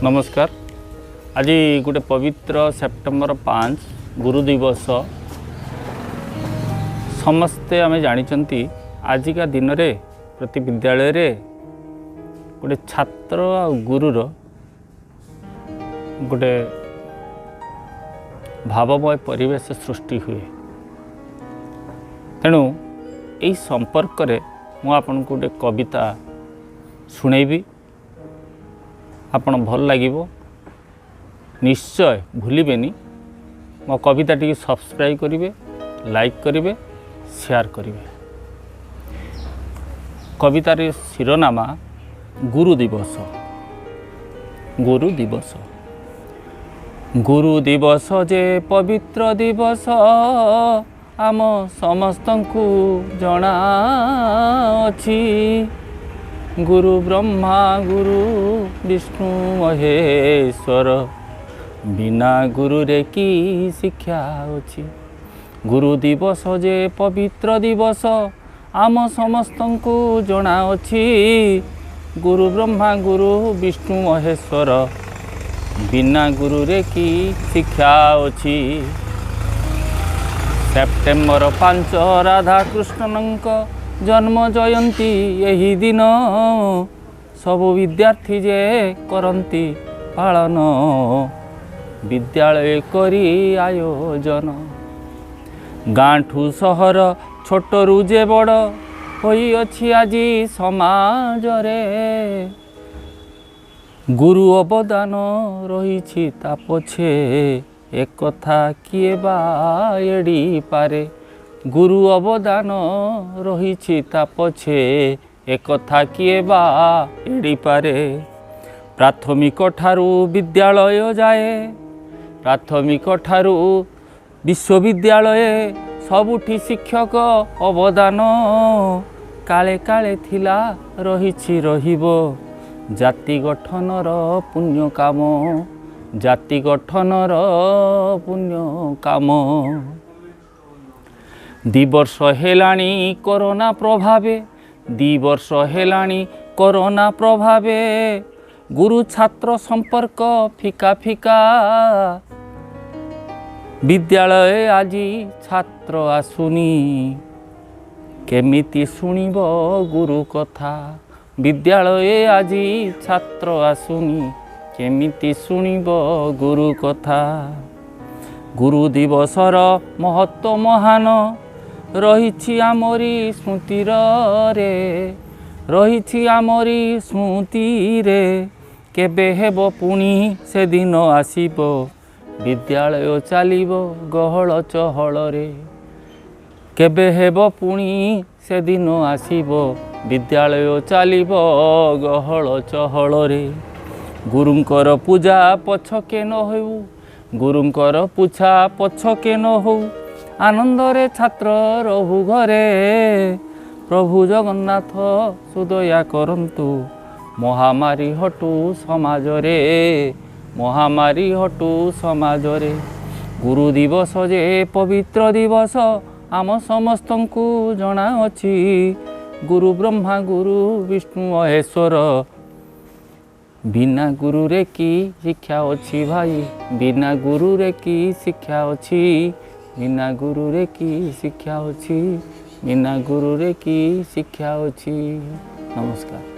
नमस्कार। आज गोटे पवित्र सेप्टेम्बर 5 गुरु दिवस समस्ते आम जानी आजिका दिन रे प्रति विद्यालय रे गोटे छात्र आ गुरुर गोटे भावमय परिवेश सृष्टि हुए। तेणु यही संपर्क रे मु आपन को गोटे कविता सुनेबी, आपन भल लागिबो निश्चय भूलिबेनी। मो कविता टी सब्सक्राइब करिवे, लाइक करिवे, शेयर करिवे। कवितार शिरोनामा गुरु दिवस। गुरु दिवस गुरु दिवस जे पवित्र दिवस आम समस्तंकु जଣା अछि। गुरु ब्रह्मा गुरु विष्णु महेश्वर बिना गुरु रे की शिक्षा अछि। गुरु दिवस जे पवित्र दिवस आम समस्तंकु जଣା अछि। गुरु ब्रह्मा गुरु विष्णु महेश्वर बिना गुरु रे की शिक्षा अछि। सेप्टेम्बर 5 राधा कृष्णनंक जन्म जयंती यही दिन सबु विद्यार्थी जे करंती पालन विद्यालय करी आयोजन। गाँठू सहर छोटरू जे बड़ होई अछि आजी समाज रे। गुरु अवदान रही ता पछे एक कथा किए बा एड़ी पारे। गुरु अवदान रही ता पछे एक कथा किए बा एड़ी पारे। प्राथमिक ठारू विद्यालय जाए, प्राथमिक ठारू विश्वविद्यालय सबुठी शिक्षक अवदान काले काले थिला रही रहिबो। जाति गठनर पुण्य काम, जाति गठनर पुण्य काम। 2 वर्ष हेलाणी कोरोना प्रभावे, 2 वर्ष हेलाणी कोरोना प्रभावे गुरु छात्र संपर्क फिका फिका। विद्यालय आजी छात्र आसुनी केमिति सुनिब गुरु कथा। विद्यालय आजी छात्र आसुनी केमिति सुनिब गुरु कथा। गुरु दिवसर महत्व महान रही आमरी स्मृतिर रे, रही आमरी स्मृति रे। केबे हेबो पुणी से दिन आसीबो, विद्यालय चलिबो गहल चहल रे। केबे हेबो पुणी से दिन आसीबो, विद्यालय चलिबो गहल चहल रे। गुरुंकर पूजा पछके न होऊ, गुरुंकर पूजा पछके न होऊ। आनंद रे छात्र रहु घरे, प्रभु जगन्नाथ सुदया करंतु। महामारी हटू समाज रे, महामारी हटू समाज रे। गुरु दिवस जे पवित्र दिवस आम समस्तंकु जଣା अछि। गुरु ब्रह्मा गुरु विष्णु महेश्वर बिना गुरु रे की शिक्षा अछि भाई। बिना गुरु रे की शिक्षा अछि, बिना गुरु रे की शिक्षा अछि, बिना गुरु रे की शिक्षा अछि। नमस्कार।